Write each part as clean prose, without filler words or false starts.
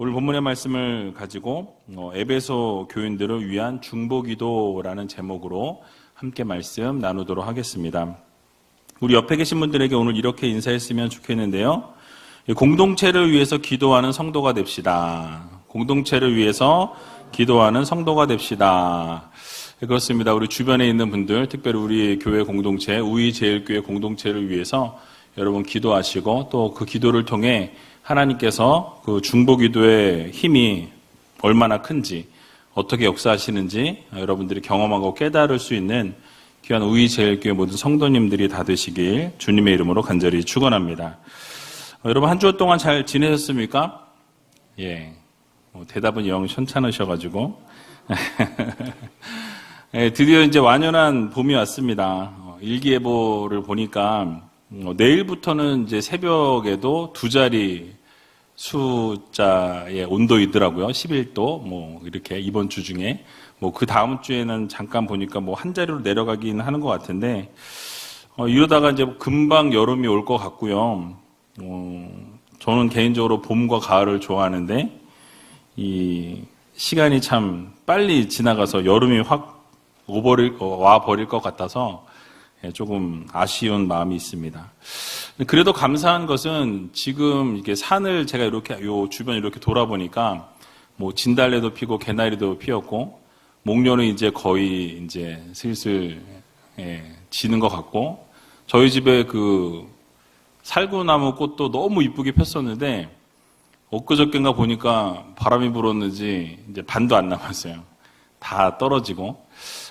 오늘 본문의 말씀을 가지고 에베소 교인들을 위한 중보기도라는 제목으로 함께 말씀 나누도록 하겠습니다. 우리 옆에 계신 분들에게 오늘 이렇게 인사했으면 좋겠는데요. 공동체를 위해서 기도하는 성도가 됩시다. 공동체를 위해서 기도하는 성도가 됩시다. 그렇습니다. 우리 주변에 있는 분들, 특별히 우리 교회 공동체, 우이제일교회 공동체를 위해서 여러분 기도하시고 또 그 기도를 통해 하나님께서 그 중보기도의 힘이 얼마나 큰지, 어떻게 역사하시는지 여러분들이 경험하고 깨달을 수 있는 귀한 우이제일교회 모든 성도님들이 다 되시길 주님의 이름으로 간절히 축원합니다. 여러분 한 주 동안 잘 지내셨습니까? 예, 대답은 영 현찮으셔가지고 예, 드디어 이제 완연한 봄이 왔습니다. 일기예보를 보니까 내일부터는 이제 새벽에도 두 자리 숫자의 온도이더라고요. 11도, 이렇게 이번 주 중에. 그 다음 주에는 잠깐 보니까 한 자리로 내려가긴 하는 것 같은데, 이러다가 이제 금방 여름이 올 것 같고요. 저는 개인적으로 봄과 가을을 좋아하는데, 이 시간이 참 빨리 지나가서 여름이 확 와버릴 것 같아서 조금 아쉬운 마음이 있습니다. 그래도 감사한 것은 지금 이렇게 산을 제가 이렇게 요 주변 이렇게 돌아보니까 진달래도 피고 개나리도 피었고 목련은 이제 거의 이제 슬슬 지는 것 같고 저희 집에 그 살구나무 꽃도 너무 이쁘게 폈었는데 엊그저께인가 보니까 바람이 불었는지 이제 반도 안 남았어요. 다 떨어지고.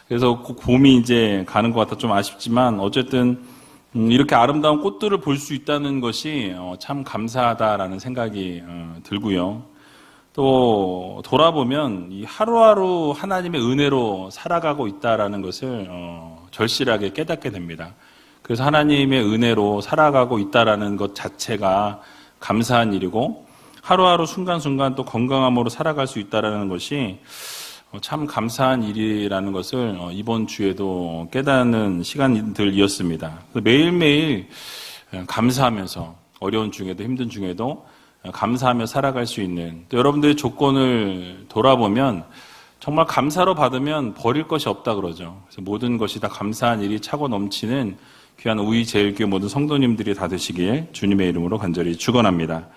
그래서 봄이 이제 가는 것 같아 좀 아쉽지만 어쨌든 이렇게 아름다운 꽃들을 볼 수 있다는 것이 참 감사하다라는 생각이 들고요. 또 돌아보면 이 하루하루 하나님의 은혜로 살아가고 있다라는 것을 절실하게 깨닫게 됩니다. 그래서 하나님의 은혜로 살아가고 있다라는 것 자체가 감사한 일이고 하루하루 순간순간 또 건강함으로 살아갈 수 있다라는 것이 참 감사한 일이라는 것을 이번 주에도 깨닫는 시간들이었습니다. 매일매일 감사하면서 어려운 중에도 힘든 중에도 감사하며 살아갈 수 있는 또 여러분들의 조건을 돌아보면 정말 감사로 받으면 버릴 것이 없다 그러죠. 그래서 모든 것이 다 감사한 일이 차고 넘치는 귀한 우이제일교회 모든 성도님들이 다 되시길 주님의 이름으로 간절히 축원합니다.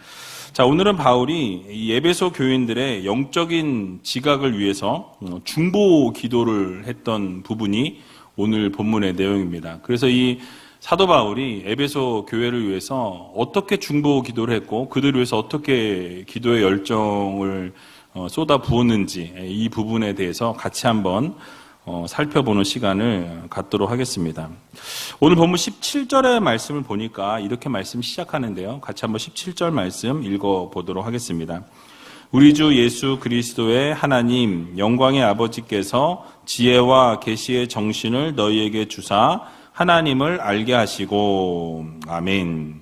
자, 오늘은 바울이 이 에베소 교인들의 영적인 지각을 위해서 중보 기도를 했던 부분이 오늘 본문의 내용입니다. 그래서 이 사도 바울이 에베소 교회를 위해서 어떻게 중보 기도를 했고 그들을 위해서 어떻게 기도의 열정을 쏟아 부었는지 이 부분에 대해서 같이 한번 살펴보는 시간을 갖도록 하겠습니다. 오늘 본문 17절의 말씀을 보니까 이렇게 말씀 시작하는데요. 같이 한번 17절 말씀 읽어보도록 하겠습니다. 우리 주 예수 그리스도의 하나님 영광의 아버지께서 지혜와 계시의 정신을 너희에게 주사 하나님을 알게 하시고 아멘.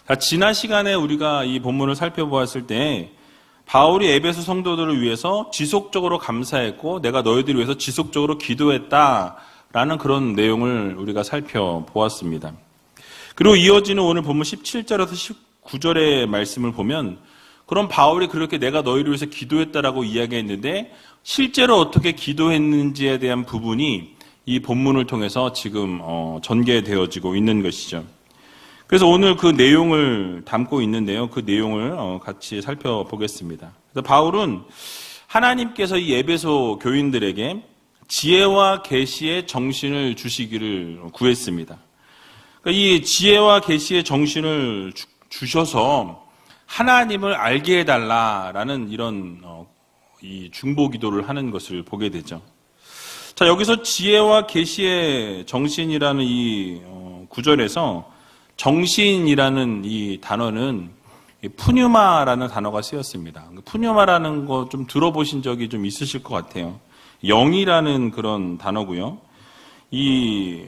자, 지난 시간에 우리가 이 본문을 살펴보았을 때 바울이 에베소 성도들을 위해서 지속적으로 감사했고 내가 너희들을 위해서 지속적으로 기도했다라는 그런 내용을 우리가 살펴보았습니다. 그리고 이어지는 오늘 본문 17절에서 19절의 말씀을 보면 그럼 바울이 그렇게 내가 너희를 위해서 기도했다라고 이야기했는데 실제로 어떻게 기도했는지에 대한 부분이 이 본문을 통해서 지금 전개되어지고 있는 것이죠. 그래서 오늘 그 내용을 담고 있는데요. 그 내용을 같이 살펴보겠습니다. 그래서 바울은 하나님께서 이 에베소 교인들에게 지혜와 계시의 정신을 주시기를 구했습니다. 그러니까 이 지혜와 계시의 정신을 주셔서 하나님을 알게 해달라라는 이런 이 중보 기도를 하는 것을 보게 되죠. 자, 여기서 지혜와 계시의 정신이라는 이 구절에서 정신이라는 이 단어는 푸뉴마라는 단어가 쓰였습니다. 푸뉴마라는 거 좀 들어보신 적이 좀 있으실 것 같아요. 영이라는 그런 단어고요. 이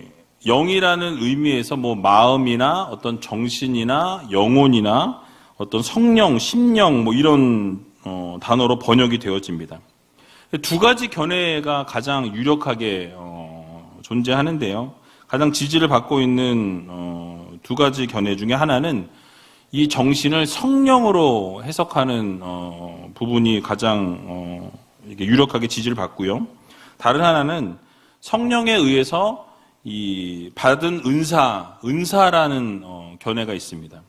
영이라는 의미에서 마음이나 어떤 정신이나 영혼이나 어떤 성령, 심령 이런 단어로 번역이 되어집니다. 두 가지 견해가 가장 유력하게 존재하는데요. 가장 지지를 받고 있는 두 가지 견해 중에 하나는 이 정신을 성령으로 해석하는 부분이 가장 이게 유력하게 지지를 받고요. 다른 하나는 성령에 의해서 이 받은 은사라는 견해가 있습니다.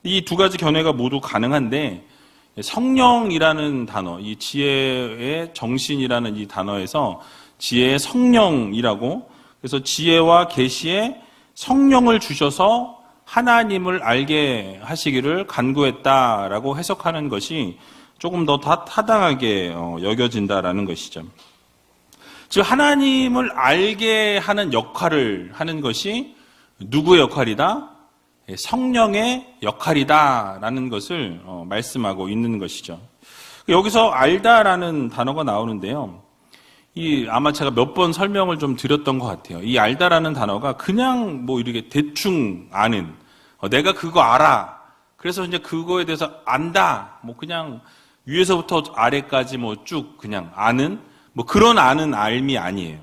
이 두 가지 견해가 모두 가능한데 성령이라는 단어, 이 지혜의 정신이라는 이 단어에서 지혜의 성령이라고, 그래서 지혜와 계시에 성령을 주셔서 하나님을 알게 하시기를 간구했다라고 해석하는 것이 조금 더 타당하게 여겨진다라는 것이죠. 즉 하나님을 알게 하는 역할을 하는 것이 누구의 역할이다? 성령의 역할이다라는 것을 말씀하고 있는 것이죠. 여기서 알다라는 단어가 나오는데요. 아마 제가 몇 번 설명을 좀 드렸던 것 같아요. 이 알다라는 단어가 그냥 뭐 이렇게 대충 아는, 내가 그거 알아, 그래서 이제 그거에 대해서 안다, 뭐 그냥 위에서부터 아래까지 뭐 쭉 그냥 아는, 뭐 그런 아는 알미 아니에요.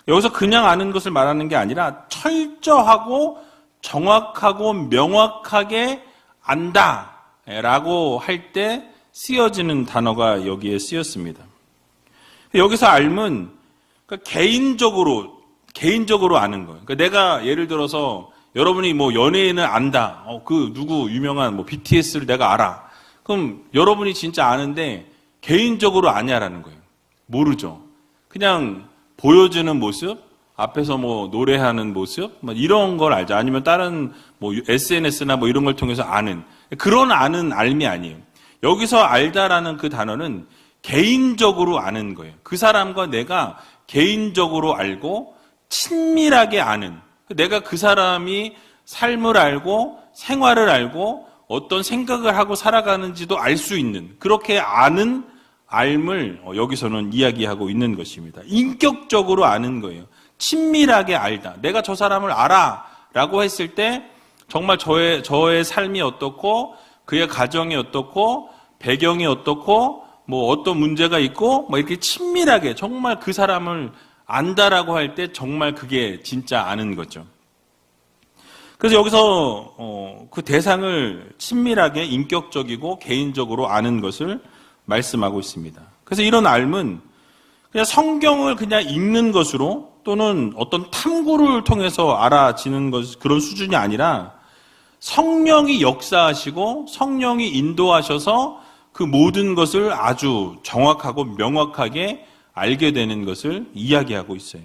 여기서 그냥 아는 것을 말하는 게 아니라 철저하고 정확하고 명확하게 안다라고 할 때 쓰여지는 단어가 여기에 쓰였습니다. 여기서 알면 그러니까 개인적으로 아는 거예요. 그러니까 내가 예를 들어서 여러분이 뭐 연예인을 안다, 그 누구 유명한 뭐 BTS를 내가 알아. 그럼 여러분이 진짜 아는데 개인적으로 아냐라는 거예요. 모르죠. 그냥 보여주는 모습, 앞에서 뭐 노래하는 모습, 뭐 이런 걸 알죠. 아니면 다른 뭐 SNS나 뭐 이런 걸 통해서 아는, 그런 아는 알미 아니에요. 여기서 알다라는 그 단어는 개인적으로 아는 거예요. 그 사람과 내가 개인적으로 알고 친밀하게 아는, 내가 그 사람이 삶을 알고 생활을 알고 어떤 생각을 하고 살아가는지도 알 수 있는, 그렇게 아는 알을 여기서는 이야기하고 있는 것입니다. 인격적으로 아는 거예요. 친밀하게 알다. 내가 저 사람을 알아 라고 했을 때 정말 저의 삶이 어떻고 그의 가정이 어떻고 배경이 어떻고 뭐 어떤 문제가 있고 뭐 이렇게 친밀하게 정말 그 사람을 안다라고 할 때 정말 그게 진짜 아는 거죠. 그래서 여기서 그 대상을 친밀하게 인격적이고 개인적으로 아는 것을 말씀하고 있습니다. 그래서 이런 알은 그냥 성경을 그냥 읽는 것으로 또는 어떤 탐구를 통해서 알아지는 것, 그런 수준이 아니라 성령이 역사하시고 성령이 인도하셔서 그 모든 것을 아주 정확하고 명확하게 알게 되는 것을 이야기하고 있어요.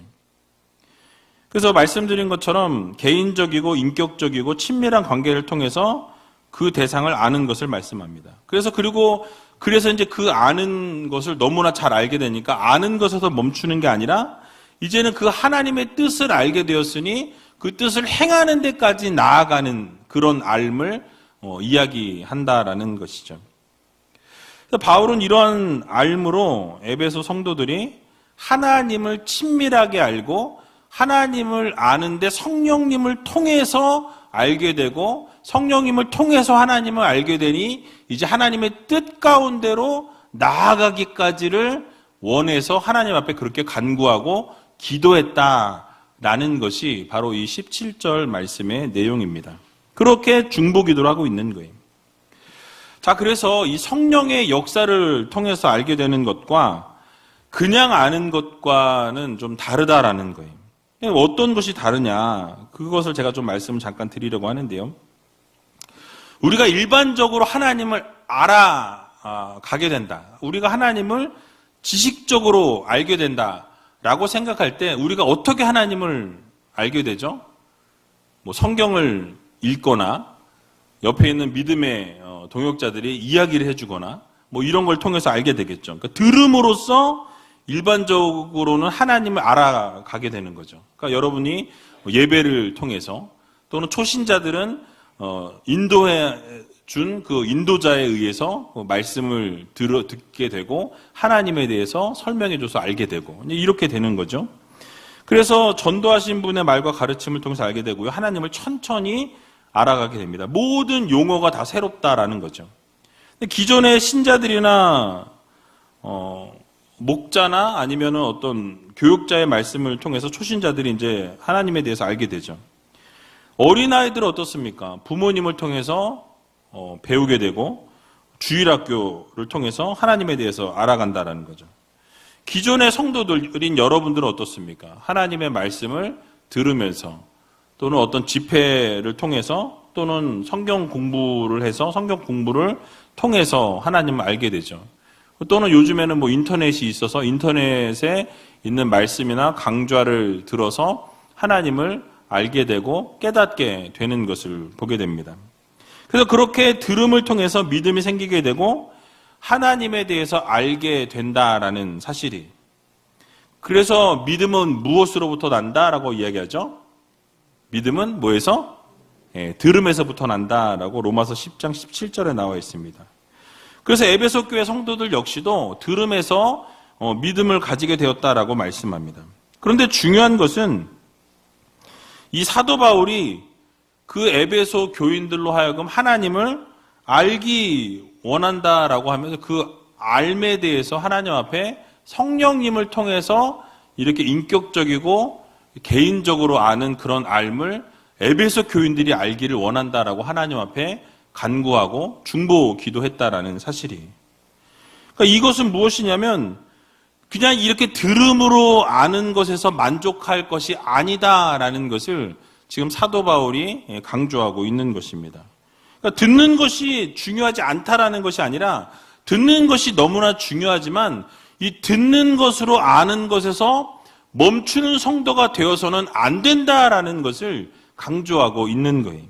그래서 말씀드린 것처럼 개인적이고 인격적이고 친밀한 관계를 통해서 그 대상을 아는 것을 말씀합니다. 그래서 이제 그 아는 것을 너무나 잘 알게 되니까 아는 것에서 멈추는 게 아니라 이제는 그 하나님의 뜻을 알게 되었으니 그 뜻을 행하는 데까지 나아가는 그런 알을 이야기한다라는 것이죠. 바울은 이러한 알므로 에베소 성도들이 하나님을 친밀하게 알고 하나님을 아는데 성령님을 통해서 알게 되고 성령님을 통해서 하나님을 알게 되니 이제 하나님의 뜻 가운데로 나아가기까지를 원해서 하나님 앞에 그렇게 간구하고 기도했다라는 것이 바로 이 17절 말씀의 내용입니다. 그렇게 중보기도를 하고 있는 거예요. 자, 그래서 이 성령의 역사를 통해서 알게 되는 것과 그냥 아는 것과는 좀 다르다라는 거예요. 어떤 것이 다르냐, 그것을 제가 좀 말씀을 잠깐 드리려고 하는데요. 우리가 일반적으로 하나님을 알아가게 된다. 우리가 하나님을 지식적으로 알게 된다라고 생각할 때 우리가 어떻게 하나님을 알게 되죠? 뭐 성경을 읽거나 옆에 있는 믿음의 동역자들이 이야기를 해주거나 뭐 이런 걸 통해서 알게 되겠죠. 그러니까 들음으로써 일반적으로는 하나님을 알아가게 되는 거죠. 그러니까 여러분이 예배를 통해서 또는 초신자들은 인도해 준 그 인도자에 의해서 말씀을 듣게 되고 하나님에 대해서 설명해줘서 알게 되고 이렇게 되는 거죠. 그래서 전도하신 분의 말과 가르침을 통해서 알게 되고요. 하나님을 천천히 알아가게 됩니다. 모든 용어가 다 새롭다라는 거죠. 기존의 신자들이나 목자나 아니면은 어떤 교육자의 말씀을 통해서 초신자들이 이제 하나님에 대해서 알게 되죠. 어린아이들은 어떻습니까? 부모님을 통해서 배우게 되고 주일학교를 통해서 하나님에 대해서 알아간다라는 거죠. 기존의 성도들인 여러분들은 어떻습니까? 하나님의 말씀을 들으면서 또는 어떤 집회를 통해서 또는 성경 공부를 해서 성경 공부를 통해서 하나님을 알게 되죠. 또는 요즘에는 인터넷이 있어서 인터넷에 있는 말씀이나 강좌를 들어서 하나님을 알게 되고 깨닫게 되는 것을 보게 됩니다. 그래서 그렇게 들음을 통해서 믿음이 생기게 되고 하나님에 대해서 알게 된다라는 사실이. 그래서 믿음은 무엇으로부터 난다라고 이야기하죠? 믿음은 뭐에서? 들음에서부터 난다라고 로마서 10장 17절에 나와 있습니다. 그래서 에베소 교회 성도들 역시도 들음에서 믿음을 가지게 되었다라고 말씀합니다. 그런데 중요한 것은 이 사도 바울이 그 에베소 교인들로 하여금 하나님을 알기 원한다라고 하면서 그 알에 대해서 하나님 앞에 성령님을 통해서 이렇게 인격적이고 개인적으로 아는 그런 알을 에베소 교인들이 알기를 원한다라고 하나님 앞에 간구하고 중보 기도했다라는 사실이. 그러니까 이것은 무엇이냐면 그냥 이렇게 들음으로 아는 것에서 만족할 것이 아니다라는 것을 지금 사도 바울이 강조하고 있는 것입니다. 그러니까 듣는 것이 중요하지 않다라는 것이 아니라 듣는 것이 너무나 중요하지만 이 듣는 것으로 아는 것에서 멈추는 성도가 되어서는 안 된다라는 것을 강조하고 있는 거예요.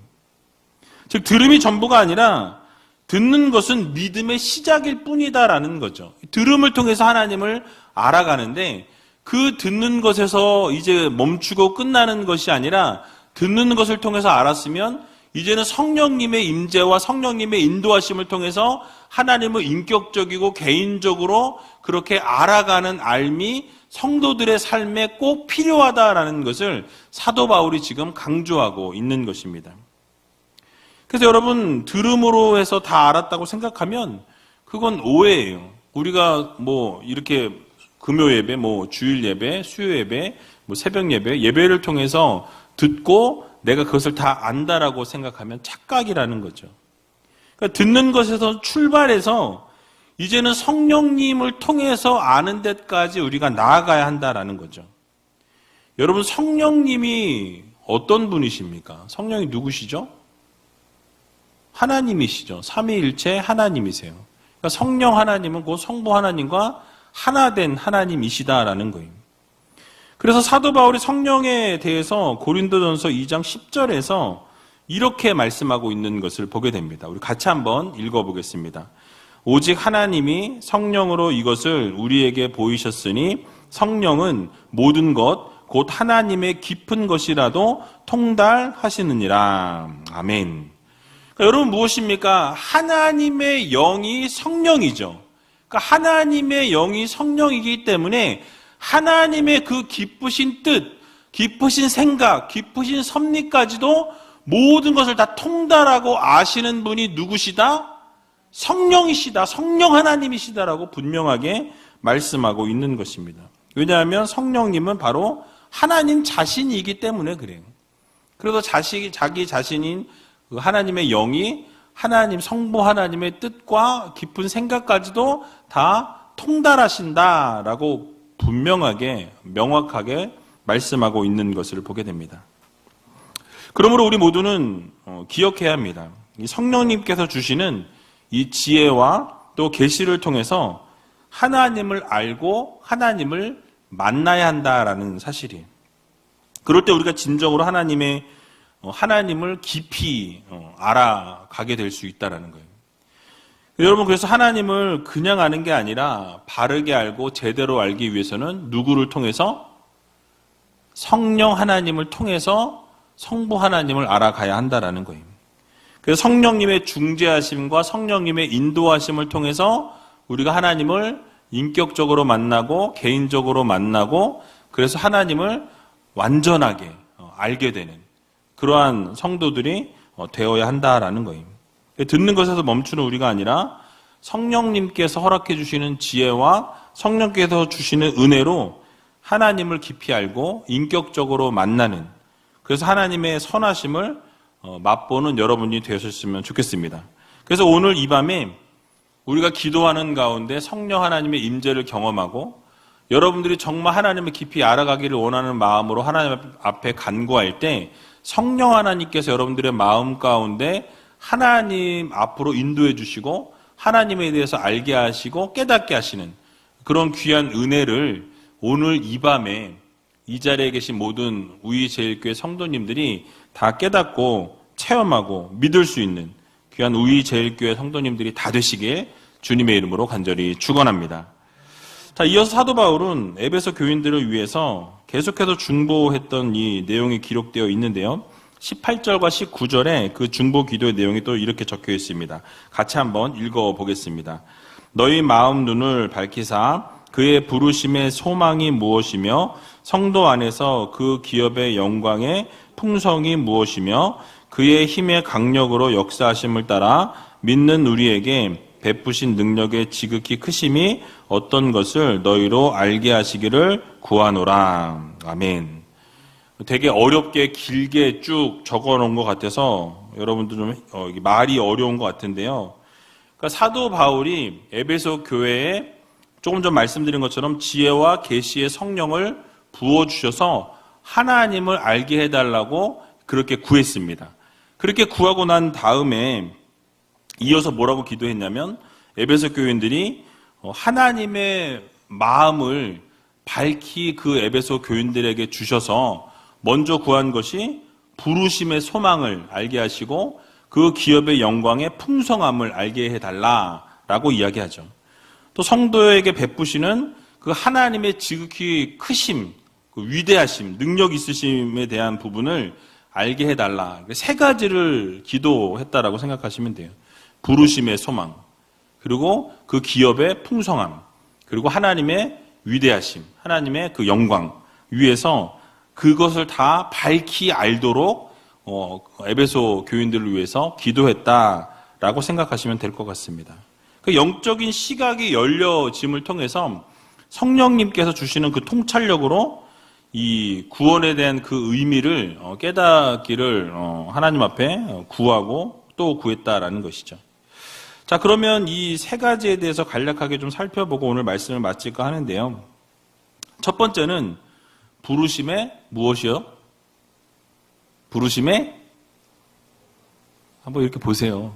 즉 들음이 전부가 아니라 듣는 것은 믿음의 시작일 뿐이다라는 거죠. 들음을 통해서 하나님을 알아가는데 그 듣는 것에서 이제 멈추고 끝나는 것이 아니라 듣는 것을 통해서 알았으면 이제는 성령님의 임재와 성령님의 인도하심을 통해서 하나님을 인격적이고 개인적으로 그렇게 알아가는 알미 성도들의 삶에 꼭 필요하다라는 것을 사도 바울이 지금 강조하고 있는 것입니다. 그래서 여러분 들음으로 해서 다 알았다고 생각하면 그건 오해예요. 우리가 이렇게 금요 예배, 주일 예배, 수요 예배, 새벽 예배, 예배를 통해서 듣고 내가 그것을 다 안다라고 생각하면 착각이라는 거죠. 그러니까 듣는 것에서 출발해서 이제는 성령님을 통해서 아는 데까지 우리가 나아가야 한다라는 거죠. 여러분 성령님이 어떤 분이십니까? 성령이 누구시죠? 하나님이시죠. 삼위일체 하나님이세요. 그러니까 성령 하나님은 곧 성부 하나님과 하나된 하나님이시다라는 거예요. 그래서 사도 바울이 성령에 대해서 고린도전서 2장 10절에서 이렇게 말씀하고 있는 것을 보게 됩니다. 우리 같이 한번 읽어보겠습니다. 오직 하나님이 성령으로 이것을 우리에게 보이셨으니 성령은 모든 것 곧 하나님의 깊은 것이라도 통달하시느니라. 아멘. 그러니까 여러분 무엇입니까? 하나님의 영이 성령이죠. 그러니까 하나님의 영이 성령이기 때문에 하나님의 그 깊으신 뜻, 깊으신 생각, 깊으신 섭리까지도 모든 것을 다 통달하고 아시는 분이 누구시다? 성령이시다. 성령 하나님이시다라고 분명하게 말씀하고 있는 것입니다. 왜냐하면 성령님은 바로 하나님 자신이기 때문에 그래요. 그래서 자기 자신인 그 하나님의 영이 하나님, 성부 하나님의 뜻과 깊은 생각까지도 다 통달하신다라고 분명하게, 명확하게 말씀하고 있는 것을 보게 됩니다. 그러므로 우리 모두는 기억해야 합니다. 이 성령님께서 주시는 이 지혜와 또 계시를 통해서 하나님을 알고 하나님을 만나야 한다라는 사실이에요. 그럴 때 우리가 진정으로 하나님을 깊이 알아가게 될 수 있다라는 거예요. 여러분 그래서 하나님을 그냥 아는 게 아니라 바르게 알고 제대로 알기 위해서는 누구를 통해서? 성령 하나님을 통해서 성부 하나님을 알아가야 한다라는 거예요. 그래서 성령님의 중재하심과 성령님의 인도하심을 통해서 우리가 하나님을 인격적으로 만나고 개인적으로 만나고 그래서 하나님을 완전하게 알게 되는 그러한 성도들이 되어야 한다라는 거예요. 듣는 것에서 멈추는 우리가 아니라 성령님께서 허락해 주시는 지혜와 성령께서 주시는 은혜로 하나님을 깊이 알고 인격적으로 만나는 그래서 하나님의 선하심을 맛보는 여러분이 되셨으면 좋겠습니다. 그래서 오늘 이 밤에 우리가 기도하는 가운데 성령 하나님의 임재를 경험하고 여러분들이 정말 하나님을 깊이 알아가기를 원하는 마음으로 하나님 앞에 간구할 때 성령 하나님께서 여러분들의 마음 가운데 하나님 앞으로 인도해 주시고 하나님에 대해서 알게 하시고 깨닫게 하시는 그런 귀한 은혜를 오늘 이 밤에 이 자리에 계신 모든 우이제일교회 성도님들이 다 깨닫고 체험하고 믿을 수 있는 귀한 우이제일교회 성도님들이 다 되시기에 주님의 이름으로 간절히 축원합니다. 자, 이어서 사도 바울은 에베소 교인들을 위해서 계속해서 중보했던 이 내용이 기록되어 있는데요. 18절과 19절에 그 중보 기도의 내용이 또 이렇게 적혀 있습니다. 같이 한번 읽어보겠습니다. 너희 마음 눈을 밝히사 그의 부르심의 소망이 무엇이며 성도 안에서 그 기업의 영광의 풍성이 무엇이며 그의 힘의 강력으로 역사하심을 따라 믿는 우리에게 베푸신 능력의 지극히 크심이 어떤 것을 너희로 알게 하시기를 구하노라. 아멘. 되게 어렵게 길게 쭉 적어놓은 것 같아서 여러분들 좀 말이 어려운 것 같은데요. 그러니까 사도 바울이 에베소 교회에 조금 전 말씀드린 것처럼 지혜와 계시의 성령을 부어주셔서 하나님을 알게 해달라고 그렇게 구했습니다. 그렇게 구하고 난 다음에 이어서 뭐라고 기도했냐면 에베소 교인들이 하나님의 마음을 밝히 그 에베소 교인들에게 주셔서 먼저 구한 것이 부르심의 소망을 알게 하시고 그 기업의 영광의 풍성함을 알게 해달라라고 이야기하죠. 또 성도에게 베푸시는 그 하나님의 지극히 크심, 그 위대하심, 능력 있으심에 대한 부분을 알게 해달라. 세 가지를 기도했다라고 생각하시면 돼요. 부르심의 소망, 그리고 그 기업의 풍성함, 그리고 하나님의 위대하심, 하나님의 그 영광 위에서 그것을 다 밝히 알도록 에베소 교인들을 위해서 기도했다라고 생각하시면 될 것 같습니다. 그 영적인 시각이 열려짐을 통해서 성령님께서 주시는 그 통찰력으로 이 구원에 대한 그 의미를 깨닫기를 하나님 앞에 구하고 또 구했다라는 것이죠. 자, 그러면 이 세 가지에 대해서 간략하게 좀 살펴보고 오늘 말씀을 마칠까 하는데요. 첫 번째는 부르심의 무엇이요? 부르심의 한번 이렇게 보세요.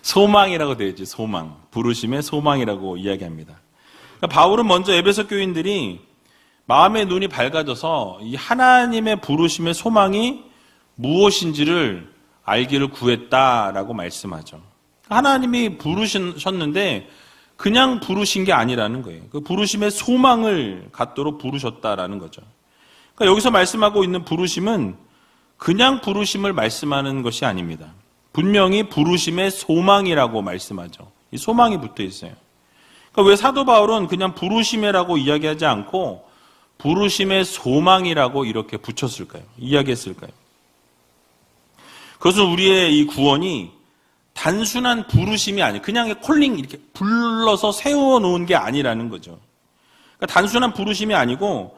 소망이라고 되어 있지, 소망. 부르심의 소망이라고 이야기합니다. 그러니까 바울은 먼저 에베소 교인들이 마음의 눈이 밝아져서 이 하나님의 부르심의 소망이 무엇인지를 알기를 구했다라고 말씀하죠. 하나님이 부르셨는데 그냥 부르신 게 아니라는 거예요. 그 부르심의 소망을 갖도록 부르셨다라는 거죠. 그러니까 여기서 말씀하고 있는 부르심은 그냥 부르심을 말씀하는 것이 아닙니다. 분명히 부르심의 소망이라고 말씀하죠. 이 소망이 붙어 있어요. 그러니까 왜 사도 바울은 그냥 부르심이라고 이야기하지 않고 부르심의 소망이라고 이렇게 붙였을까요? 이야기했을까요? 그것은 우리의 이 구원이 단순한 부르심이 아니에요. 그냥 콜링 이렇게 불러서 세워놓은 게 아니라는 거죠. 그러니까 단순한 부르심이 아니고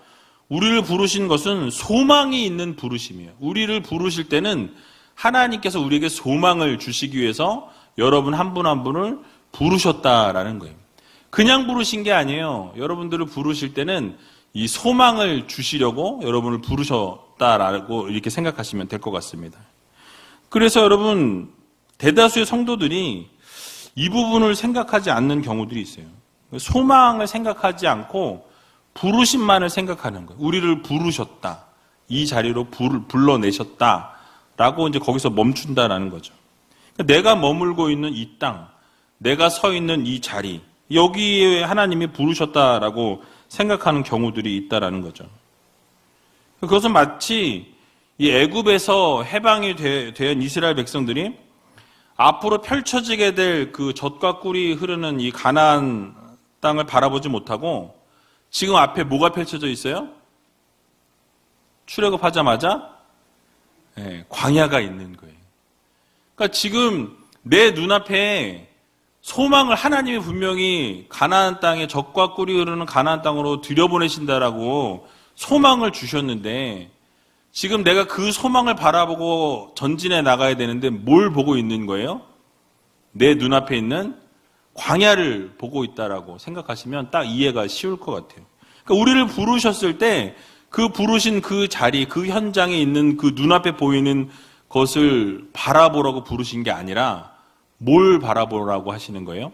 우리를 부르신 것은 소망이 있는 부르심이에요. 우리를 부르실 때는 하나님께서 우리에게 소망을 주시기 위해서 여러분 한 분 한 분을 부르셨다라는 거예요. 그냥 부르신 게 아니에요. 여러분들을 부르실 때는 이 소망을 주시려고 여러분을 부르셨다라고 이렇게 생각하시면 될 것 같습니다. 그래서 여러분 대다수의 성도들이 이 부분을 생각하지 않는 경우들이 있어요. 소망을 생각하지 않고 부르심만을 생각하는 거예요. 우리를 부르셨다. 이 자리로 불러내셨다라고 이제 거기서 멈춘다라는 거죠. 내가 머물고 있는 이 땅, 내가 서 있는 이 자리, 여기에 하나님이 부르셨다라고 생각하는 경우들이 있다라는 거죠. 그것은 마치 이 애굽에서 해방이 된 이스라엘 백성들이 앞으로 펼쳐지게 될 그 젖과 꿀이 흐르는 이 가나안 땅을 바라보지 못하고 지금 앞에 뭐가 펼쳐져 있어요? 출애굽하자마자 광야가 있는 거예요. 그러니까 지금 내 눈앞에 소망을 하나님이 분명히 가나안 땅에 젖과 꿀이 흐르는 가나안 땅으로 들여보내신다라고 소망을 주셨는데 지금 내가 그 소망을 바라보고 전진해 나가야 되는데 뭘 보고 있는 거예요? 내 눈앞에 있는 광야를 보고 있다라고 생각하시면 딱 이해가 쉬울 것 같아요. 그러니까 우리를 부르셨을 때 그 부르신 그 자리, 그 현장에 있는 그 눈앞에 보이는 것을 바라보라고 부르신 게 아니라 뭘 바라보라고 하시는 거예요?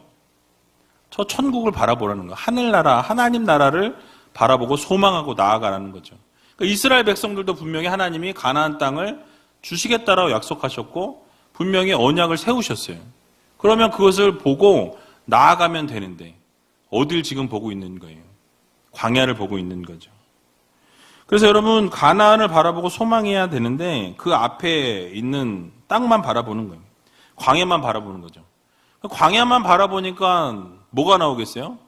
저 천국을 바라보라는 거예요. 하늘나라, 하나님 나라를 바라보고 소망하고 나아가라는 거죠. 그러니까 이스라엘 백성들도 분명히 하나님이 가나안 땅을 주시겠다라고 약속하셨고 분명히 언약을 세우셨어요. 그러면 그것을 보고 나아가면 되는데 어딜 지금 보고 있는 거예요? 광야를 보고 있는 거죠. 그래서 여러분 가나안을 바라보고 소망해야 되는데 그 앞에 있는 땅만 바라보는 거예요. 광야만 바라보는 거죠. 광야만 바라보니까 뭐가 나오겠어요?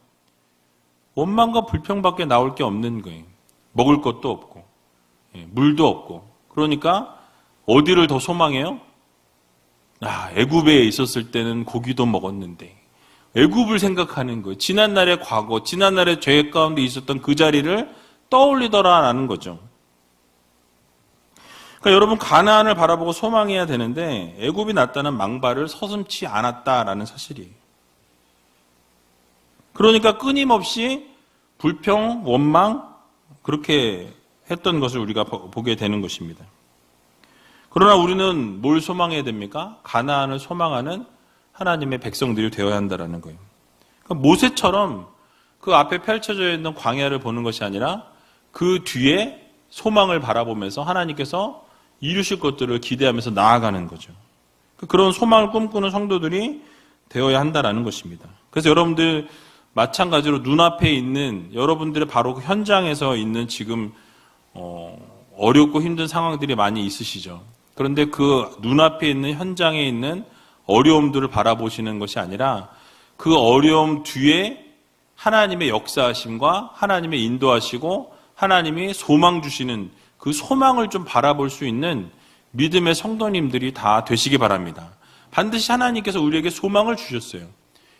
원망과 불평밖에 나올 게 없는 거예요. 먹을 것도 없고 물도 없고. 그러니까 어디를 더 소망해요? 애굽에 있었을 때는 고기도 먹었는데 애굽을 생각하는 거예요. 지난날의 과거, 지난날의 죄 가운데 있었던 그 자리를 떠올리더라라는 거죠. 그러니까 여러분 가나안을 바라보고 소망해야 되는데 애굽이 났다는 망발을 서슴지 않았다라는 사실이에요. 그러니까 끊임없이 불평, 원망 그렇게 했던 것을 우리가 보게 되는 것입니다. 그러나 우리는 뭘 소망해야 됩니까? 가나안을 소망하는 하나님의 백성들이 되어야 한다는 거예요. 그러니까 모세처럼 그 앞에 펼쳐져 있는 광야를 보는 것이 아니라 그 뒤에 소망을 바라보면서 하나님께서 이루실 것들을 기대하면서 나아가는 거죠. 그런 소망을 꿈꾸는 성도들이 되어야 한다는 것입니다. 그래서 여러분들 마찬가지로 눈앞에 있는 여러분들의 바로 그 현장에서 있는 지금 어렵고 힘든 상황들이 많이 있으시죠. 그런데 그 눈앞에 있는 현장에 있는 어려움들을 바라보시는 것이 아니라 그 어려움 뒤에 하나님의 역사하심과 하나님의 인도하시고 하나님이 소망 주시는 그 소망을 좀 바라볼 수 있는 믿음의 성도님들이 다 되시기 바랍니다. 반드시 하나님께서 우리에게 소망을 주셨어요.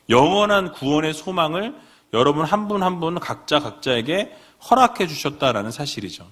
영원한 구원의 소망을 여러분 한 분 한 분 각자에게 허락해 주셨다라는 사실이죠.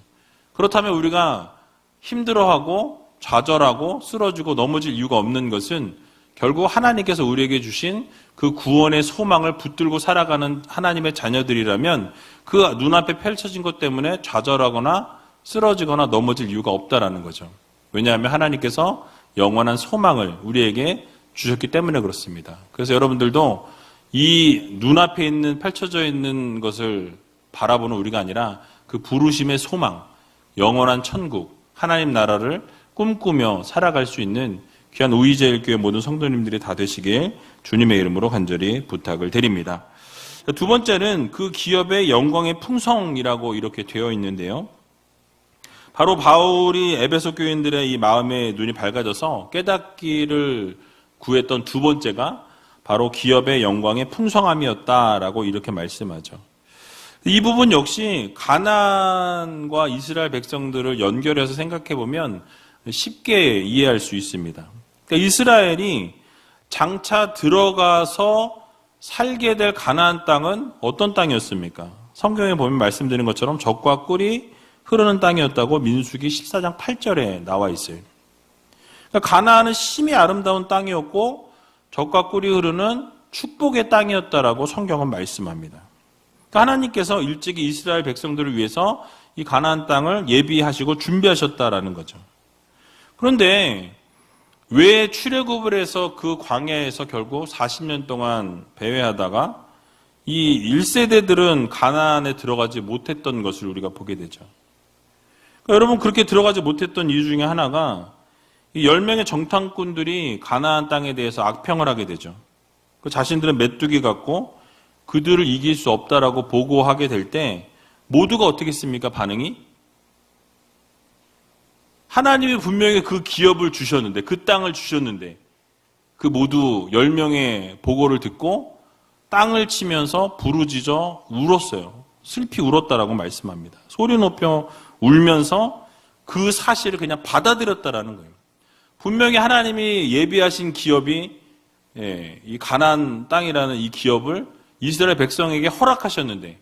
그렇다면 우리가 힘들어하고 좌절하고 쓰러지고 넘어질 이유가 없는 것은 결국 하나님께서 우리에게 주신 그 구원의 소망을 붙들고 살아가는 하나님의 자녀들이라면 그 눈앞에 펼쳐진 것 때문에 좌절하거나 쓰러지거나 넘어질 이유가 없다라는 거죠. 왜냐하면 하나님께서 영원한 소망을 우리에게 주셨기 때문에 그렇습니다. 그래서 여러분들도 이 눈앞에 있는 펼쳐져 있는 것을 바라보는 우리가 아니라 그 부르심의 소망, 영원한 천국, 하나님 나라를 꿈꾸며 살아갈 수 있는 귀한 우이제일교회 모든 성도님들이 다 되시길 주님의 이름으로 간절히 부탁을 드립니다. 두 번째는 그 기업의 영광의 풍성이라고 이렇게 되어 있는데요. 바로 바울이 에베소 교인들의 이 마음의 눈이 밝아져서 깨닫기를 구했던 두 번째가 바로 기업의 영광의 풍성함이었다라고 이렇게 말씀하죠. 이 부분 역시 가나안과 이스라엘 백성들을 연결해서 생각해 보면 쉽게 이해할 수 있습니다. 그러니까 이스라엘이 장차 들어가서 살게 될 가나안 땅은 어떤 땅이었습니까? 성경에 보면 말씀드린 것처럼 젖과 꿀이 흐르는 땅이었다고 민수기 14장 8절에 나와 있어요. 그러니까 가나안은 심히 아름다운 땅이었고 젖과 꿀이 흐르는 축복의 땅이었다라고 성경은 말씀합니다. 그러니까 하나님께서 일찍이 이스라엘 백성들을 위해서 이 가나안 땅을 예비하시고 준비하셨다라는 거죠. 그런데 왜 출애굽을 해서 그 광야에서 결국 40년 동안 배회하다가 이 1세대들은 가나안에 들어가지 못했던 것을 우리가 보게 되죠. 그러니까 여러분 그렇게 들어가지 못했던 이유 중에 하나가 이 10명의 정탐꾼들이 가나안 땅에 대해서 악평을 하게 되죠. 그 자신들은 메뚜기 같고 그들을 이길 수 없다라고 보고하게 될 때 모두가 어떻게 했습니까? 반응이? 하나님이 분명히 그 기업을 주셨는데 그 땅을 주셨는데 그 모두 10명의 보고를 듣고 땅을 치면서 부르짖어 울었어요. 슬피 울었다라고 말씀합니다. 소리 높여 울면서 그 사실을 그냥 받아들였다라는 거예요. 분명히 하나님이 예비하신 기업이 이 가나안 땅이라는 이 기업을 이스라엘 백성에게 허락하셨는데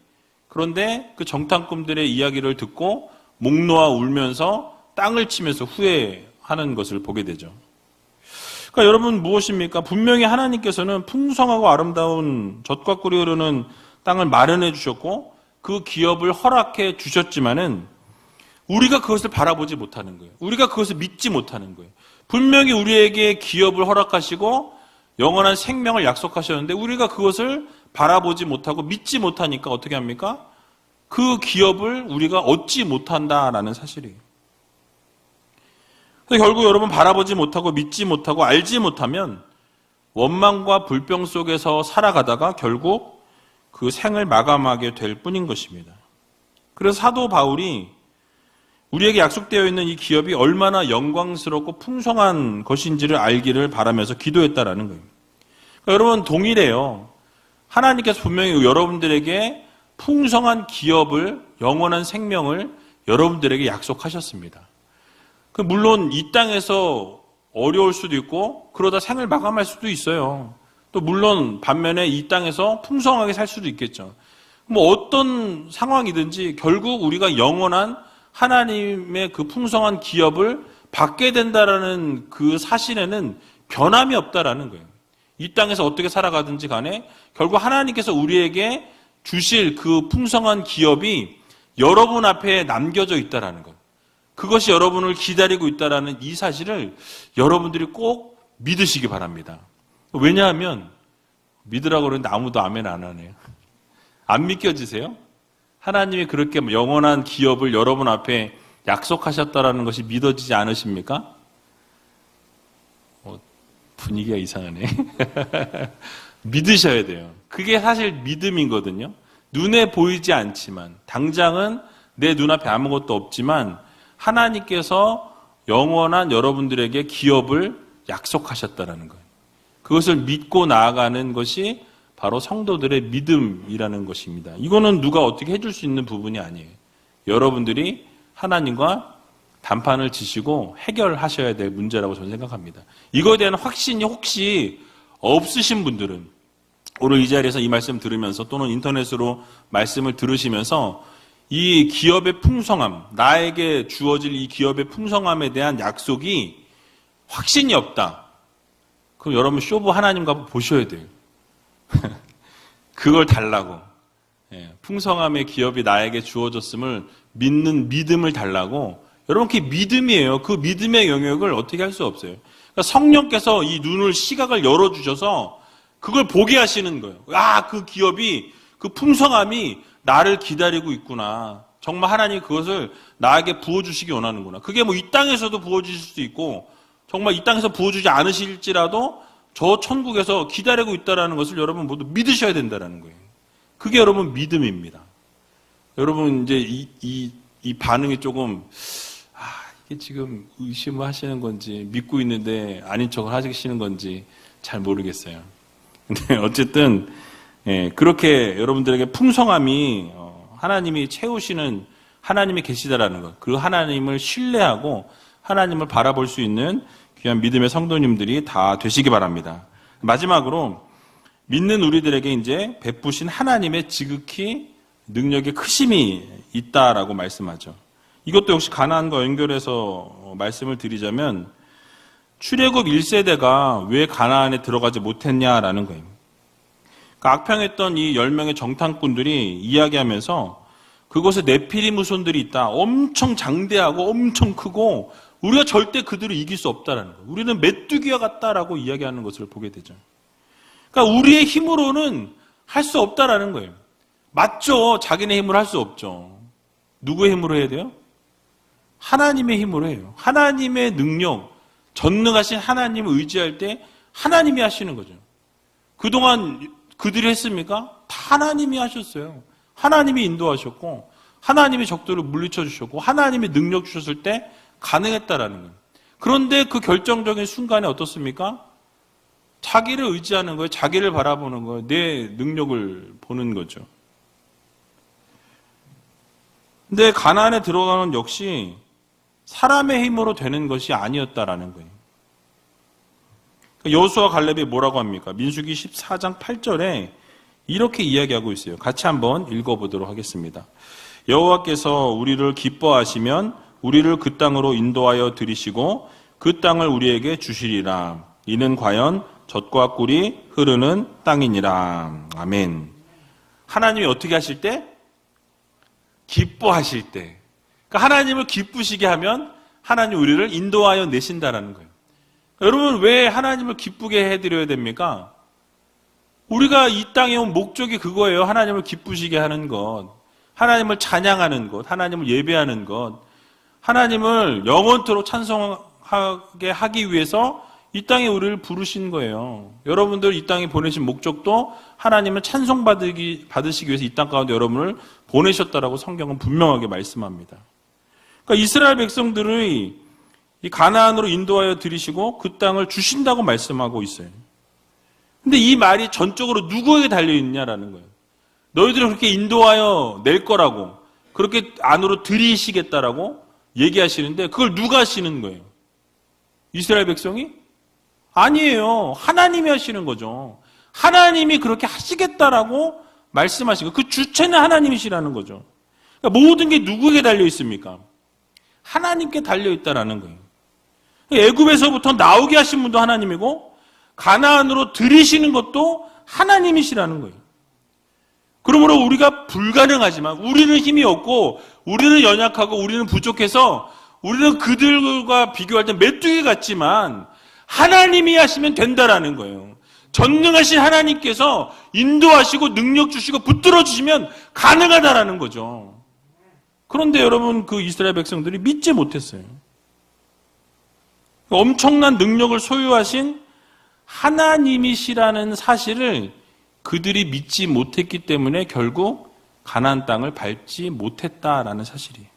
그런데 그 정탐꾼들의 이야기를 듣고 목 놓아 울면서 땅을 치면서 후회하는 것을 보게 되죠. 그러니까 여러분 무엇입니까? 분명히 하나님께서는 풍성하고 아름다운 젖과 꿀이 흐르는 땅을 마련해 주셨고 그 기업을 허락해 주셨지만은 우리가 그것을 바라보지 못하는 거예요. 우리가 그것을 믿지 못하는 거예요. 분명히 우리에게 기업을 허락하시고 영원한 생명을 약속하셨는데 우리가 그것을 바라보지 못하고 믿지 못하니까 어떻게 합니까? 그 기업을 우리가 얻지 못한다라는 사실이에요. 그래서 결국 여러분 바라보지 못하고 믿지 못하고 알지 못하면 원망과 불평 속에서 살아가다가 결국 그 생을 마감하게 될 뿐인 것입니다. 그래서 사도 바울이 우리에게 약속되어 있는 이 기업이 얼마나 영광스럽고 풍성한 것인지를 알기를 바라면서 기도했다라는 거예요. 그러니까 여러분 동일해요. 하나님께서 분명히 여러분들에게 풍성한 기업을, 영원한 생명을 여러분들에게 약속하셨습니다. 물론 이 땅에서 어려울 수도 있고 그러다 생을 마감할 수도 있어요. 또 물론 반면에 이 땅에서 풍성하게 살 수도 있겠죠. 뭐 어떤 상황이든지 결국 우리가 영원한 하나님의 그 풍성한 기업을 받게 된다라는 그 사실에는 변함이 없다라는 거예요. 이 땅에서 어떻게 살아가든지 간에 결국 하나님께서 우리에게 주실 그 풍성한 기업이 여러분 앞에 남겨져 있다라는 것. 그것이 여러분을 기다리고 있다라는 이 사실을 여러분들이 꼭 믿으시기 바랍니다. 왜냐하면 믿으라고 그러는데 아무도 아멘 안 하네요. 안 믿겨지세요? 하나님이 그렇게 영원한 기업을 여러분 앞에 약속하셨다라는 것이 믿어지지 않으십니까? 분위기가 이상하네. 믿으셔야 돼요. 그게 사실 믿음이거든요. 눈에 보이지 않지만 당장은 내 눈앞에 아무것도 없지만 하나님께서 영원한 여러분들에게 기업을 약속하셨다라는 거예요. 그것을 믿고 나아가는 것이 바로 성도들의 믿음이라는 것입니다. 이거는 누가 어떻게 해줄 수 있는 부분이 아니에요. 여러분들이 하나님과 단판을 지시고 해결하셔야 될 문제라고 저는 생각합니다. 이거에 대한 확신이 혹시 없으신 분들은 오늘 이 자리에서 이 말씀 들으면서 또는 인터넷으로 말씀을 들으시면서 이 기업의 풍성함, 나에게 주어질 이 기업의 풍성함에 대한 약속이 확신이 없다. 그럼 여러분 쇼부 하나님과 보셔야 돼요. 그걸 달라고. 풍성함의 기업이 나에게 주어졌음을 믿는 믿음을 달라고. 여러분 그게 믿음이에요. 그 믿음의 영역을 어떻게 할 수 없어요. 그러니까 성령께서 이 눈을 시각을 열어주셔서 그걸 보게 하시는 거예요. 아, 그 기업이 그 풍성함이 나를 기다리고 있구나. 정말 하나님이 그것을 나에게 부어주시기 원하는구나. 그게 뭐 이 땅에서도 부어주실 수도 있고 정말 이 땅에서 부어주지 않으실지라도 저 천국에서 기다리고 있다는 것을 여러분 모두 믿으셔야 된다는 거예요. 그게 여러분 믿음입니다. 여러분 이제 이 반응이 조금 이게 지금 의심을 하시는 건지 믿고 있는데 아닌 척을 하시는 건지 잘 모르겠어요. 근데 어쨌든 그렇게 여러분들에게 풍성함이 하나님이 채우시는 하나님이 계시다라는 것, 그 하나님을 신뢰하고 하나님을 바라볼 수 있는 귀한 믿음의 성도님들이 다 되시기 바랍니다. 마지막으로 믿는 우리들에게 이제 베푸신 하나님의 지극히 능력의 크심이 있다라고 말씀하죠. 이것도 역시 가나안과 연결해서 말씀을 드리자면 출애굽 1세대가 왜 가나안에 들어가지 못했냐라는 거예요. 그러니까 악평했던 이 10명의 정탐꾼들이 이야기하면서 그곳에 네피림 후손들이 있다. 엄청 장대하고 엄청 크고 우리가 절대 그들을 이길 수 없다라는 거예요. 우리는 메뚜기와 같다라고 이야기하는 것을 보게 되죠. 그러니까 우리의 힘으로는 할 수 없다라는 거예요. 맞죠? 자기네 힘으로 할 수 없죠. 누구의 힘으로 해야 돼요? 하나님의 힘으로 해요. 하나님의 능력, 전능하신 하나님을 의지할 때 하나님이 하시는 거죠. 그동안 그들이 했습니까? 다 하나님이 하셨어요. 하나님이 인도하셨고 하나님이 적들을 물리쳐 주셨고 하나님이 능력 주셨을 때 가능했다라는 거예요. 그런데 그 결정적인 순간에 어떻습니까? 자기를 의지하는 거예요. 자기를 바라보는 거예요. 내 능력을 보는 거죠. 근데 가나안에 들어가는 역시 사람의 힘으로 되는 것이 아니었다라는 거예요. 여호수아 갈렙이 뭐라고 합니까? 민수기 14장 8절에 이렇게 이야기하고 있어요. 같이 한번 읽어보도록 하겠습니다. 여호와께서 우리를 기뻐하시면 우리를 그 땅으로 인도하여 들이시고 그 땅을 우리에게 주시리라. 이는 과연 젖과 꿀이 흐르는 땅이니라. 아멘. 하나님이 어떻게 하실 때? 기뻐하실 때. 그러니까 하나님을 기쁘시게 하면 하나님 우리를 인도하여 내신다라는 거예요. 여러분, 왜 하나님을 기쁘게 해드려야 됩니까? 우리가 이 땅에 온 목적이 그거예요. 하나님을 기쁘시게 하는 것, 하나님을 찬양하는 것, 하나님을 예배하는 것, 하나님을 영원토록 찬송하게 하기 위해서 이 땅에 우리를 부르신 거예요. 여러분들 이 땅에 보내신 목적도 하나님을 찬송받으시기 위해서 이 땅 가운데 여러분을 보내셨다라고 성경은 분명하게 말씀합니다. 그러니까 이스라엘 백성들의 이 가나안으로 인도하여 들이시고 그 땅을 주신다고 말씀하고 있어요. 근데 이 말이 전적으로 누구에게 달려있냐라는 거예요. 너희들을 그렇게 인도하여 낼 거라고, 그렇게 안으로 들이시겠다라고 얘기하시는데 그걸 누가 하시는 거예요? 이스라엘 백성이? 아니에요. 하나님이 하시는 거죠. 하나님이 그렇게 하시겠다라고 말씀하신 거예요. 그 주체는 하나님이시라는 거죠. 그러니까 모든 게 누구에게 달려 있습니까? 하나님께 달려 있다라는 거예요. 애굽에서부터 나오게 하신 분도 하나님이고 가나안으로 들이시는 것도 하나님이시라는 거예요. 그러므로 우리가 불가능하지만, 우리는 힘이 없고 우리는 연약하고 우리는 부족해서 우리는 그들과 비교할 때 메뚜기 같지만 하나님이 하시면 된다라는 거예요. 전능하신 하나님께서 인도하시고 능력 주시고 붙들어 주시면 가능하다라는 거죠. 그런데 여러분, 그 이스라엘 백성들이 믿지 못했어요. 엄청난 능력을 소유하신 하나님이시라는 사실을 그들이 믿지 못했기 때문에 결국 가나안 땅을 밟지 못했다라는 사실이에요.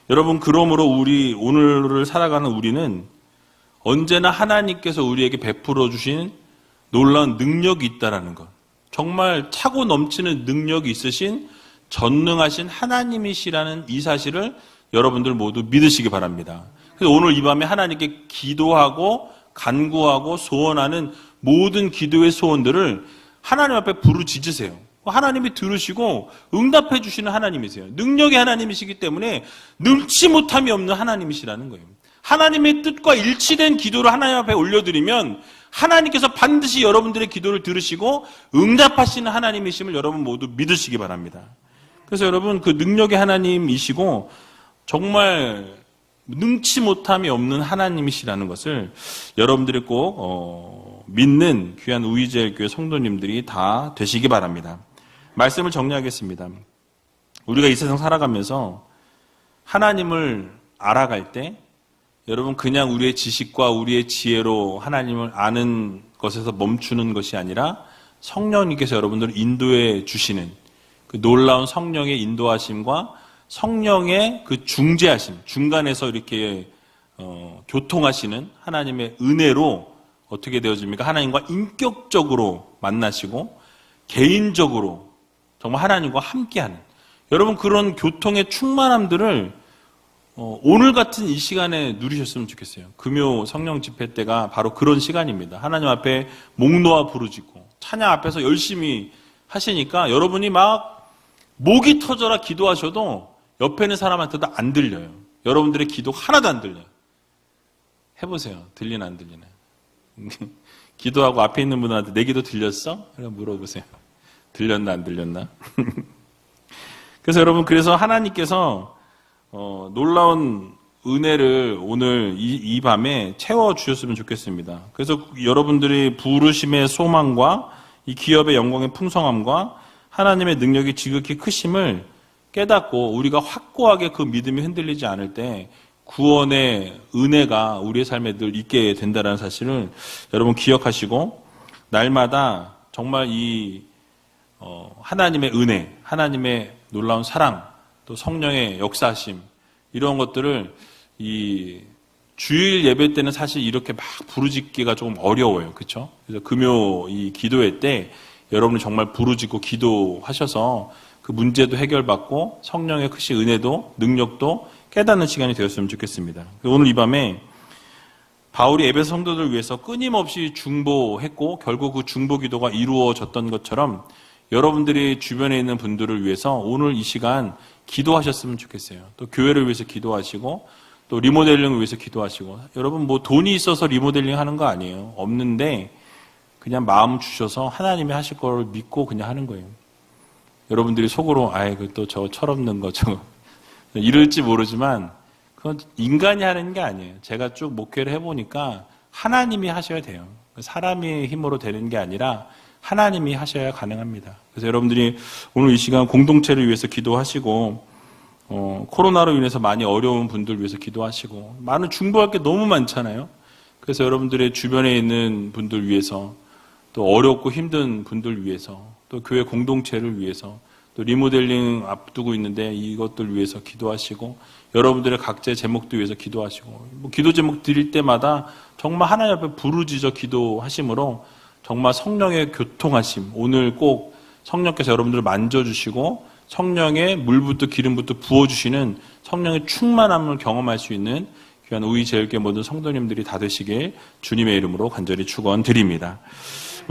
여러분, 그러므로 오늘을 살아가는 우리는 언제나 하나님께서 우리에게 베풀어 주신 놀라운 능력이 있다라는 것, 정말 차고 넘치는 능력이 있으신 전능하신 하나님이시라는 이 사실을 여러분들 모두 믿으시기 바랍니다. 그래서 오늘 이 밤에 하나님께 기도하고 간구하고 소원하는 모든 기도의 소원들을 하나님 앞에 부르짖으세요. 하나님이 들으시고 응답해 주시는 하나님이세요. 능력의 하나님이시기 때문에 능치 못함이 없는 하나님이시라는 거예요. 하나님의 뜻과 일치된 기도를 하나님 앞에 올려드리면 하나님께서 반드시 여러분들의 기도를 들으시고 응답하시는 하나님이심을 여러분 모두 믿으시기 바랍니다. 그래서 여러분, 그 능력의 하나님이시고 정말 능치 못함이 없는 하나님이시라는 것을 여러분들이 꼭 믿는 귀한 우이제일교회 성도님들이 다 되시기 바랍니다. 말씀을 정리하겠습니다. 우리가 이 세상 살아가면서 하나님을 알아갈 때 여러분, 그냥 우리의 지식과 우리의 지혜로 하나님을 아는 것에서 멈추는 것이 아니라 성령님께서 여러분들을 인도해 주시는 그 놀라운 성령의 인도하심과 성령의 그 중재하심, 중간에서 이렇게 교통하시는 하나님의 은혜로 어떻게 되어집니까? 하나님과 인격적으로 만나시고 개인적으로 정말 하나님과 함께하는, 여러분, 그런 교통의 충만함들을 오늘 같은 이 시간에 누리셨으면 좋겠어요. 금요 성령 집회 때가 바로 그런 시간입니다. 하나님 앞에 목 놓아 부르짖고 찬양 앞에서 열심히 하시니까 여러분이 막 목이 터져라 기도하셔도 옆에 있는 사람한테도 안 들려요. 여러분들의 기도 하나도 안 들려요. 해보세요. 들리나 안 들리나. 기도하고 앞에 있는 분한테 내 기도 들렸어? 물어보세요. 들렸나 안 들렸나? 그래서 여러분, 그래서 하나님께서 놀라운 은혜를 오늘 이 밤에 채워주셨으면 좋겠습니다. 그래서 여러분들이 부르심의 소망과 이 기업의 영광의 풍성함과 하나님의 능력이 지극히 크심을 깨닫고 우리가 확고하게 그 믿음이 흔들리지 않을 때 구원의 은혜가 우리의 삶에 늘 있게 된다는 사실을 여러분 기억하시고, 날마다 정말 이 하나님의 은혜, 하나님의 놀라운 사랑, 또 성령의 역사하심, 이런 것들을 이 주일 예배 때는 사실 이렇게 막 부르짖기가 조금 어려워요. 그렇죠? 그래서 금요 이 기도회 때 여러분이 정말 부르짖고 기도하셔서 그 문제도 해결받고 성령의 크신 은혜도 능력도 깨닫는 시간이 되었으면 좋겠습니다. 오늘 이 밤에 바울이 에베소 성도들을 위해서 끊임없이 중보했고 결국 그 중보 기도가 이루어졌던 것처럼 여러분들이 주변에 있는 분들을 위해서 오늘 이 시간 기도하셨으면 좋겠어요. 또 교회를 위해서 기도하시고 또 리모델링을 위해서 기도하시고, 여러분 뭐 돈이 있어서 리모델링 하는 거 아니에요. 없는데 그냥 마음 주셔서 하나님이 하실 걸 믿고 그냥 하는 거예요. 여러분들이 속으로 아이고 또 저 철없는 거 저거 이럴지 모르지만 그건 인간이 하는 게 아니에요. 제가 쭉 목회를 해보니까 하나님이 하셔야 돼요. 사람의 힘으로 되는 게 아니라 하나님이 하셔야 가능합니다. 그래서 여러분들이 오늘 이 시간 공동체를 위해서 기도하시고, 코로나로 인해서 많이 어려운 분들 위해서 기도하시고, 많은 중보할 게 너무 많잖아요. 그래서 여러분들의 주변에 있는 분들 위해서, 또 어렵고 힘든 분들 위해서, 또 교회 공동체를 위해서, 또 리모델링 앞두고 있는데 이것들 위해서 기도하시고, 여러분들의 각자의 제목도 위해서 기도하시고, 뭐 기도 제목 드릴 때마다 정말 하나님 앞에 부르짖어 기도하심으로 정말 성령의 교통하심, 오늘 꼭 성령께서 여러분들을 만져주시고 성령의 물부터 기름부터 부어주시는 성령의 충만함을 경험할 수 있는 귀한 우리 제일교회 모든 성도님들이 다 되시길 주님의 이름으로 간절히 축원드립니다.